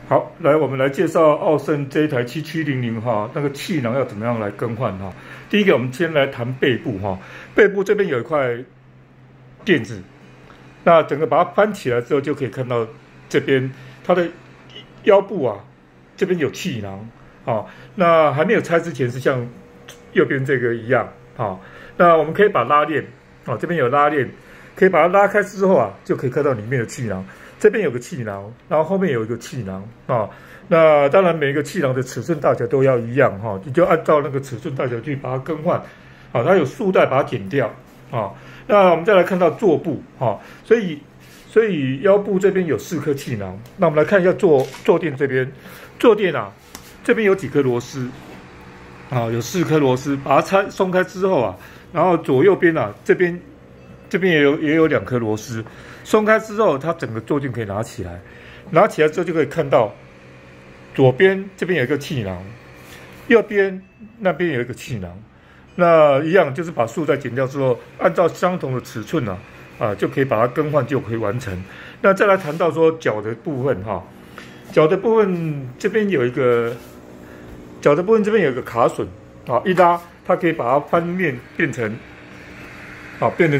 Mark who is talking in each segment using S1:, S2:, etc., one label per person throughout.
S1: 好，来我们来介绍奥盛这一台7700哈，那个气囊要怎么样来更换哈？第一个，我们先来谈背部哈，背部这边有一块垫子，那整个把它翻起来之后，就可以看到这边它的腰部啊，这边有气囊啊。那还没有拆之前是像右边这个一样啊。那我们可以把拉链啊，这边有拉链，可以把它拉开之后啊，就可以看到里面的气囊。这边有个气囊，然后后面有一个气囊啊。那当然每一个气囊的尺寸大小都要一样哈，你就按照那个尺寸大小去把它更换。啊，它有束带把它剪掉啊。那我们再来看到坐部啊，所以腰部这边有4颗气囊。那我们来看一下坐垫这边，坐垫啊这边有几颗螺丝啊，有4颗螺丝，把它松开之后啊，然后左右边啊这边也有2颗螺丝。松开之后，它整个坐垫可以拿起来，拿起来之后就可以看到，左边这边有一个气囊，右边那边有一个气囊。那一样就是把束带剪掉之后，按照相同的尺寸就可以把它更换，就可以完成。那再来谈到说脚的部分哈，脚的部分这边有一个卡榫啊，一拉它可以把它翻面变成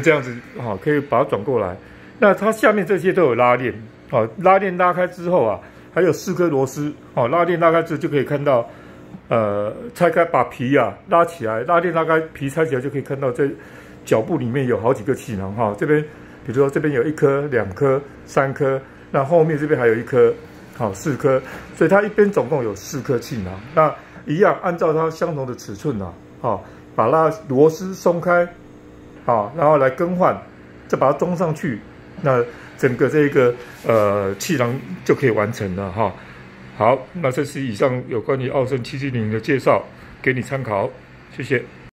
S1: 这样子啊，可以把它转过来。那它下面这些都有拉链，拉链拉开之后啊，还有4颗螺丝，拉链拉开之后就可以看到，拆开把皮拉起来，拉链拉开皮拆起来就可以看到这脚部里面有好几个气囊哈，这边比如说这边有1颗、2颗、3颗，那后面这边还有1颗，4颗，所以它一边总共有4颗气囊。那一样按照它相同的尺寸把螺丝松开，然后来更换，再把它装上去。那整个这个气囊就可以完成了哈。好，那这是以上有关于奥盛7700的介绍，给你参考，谢谢。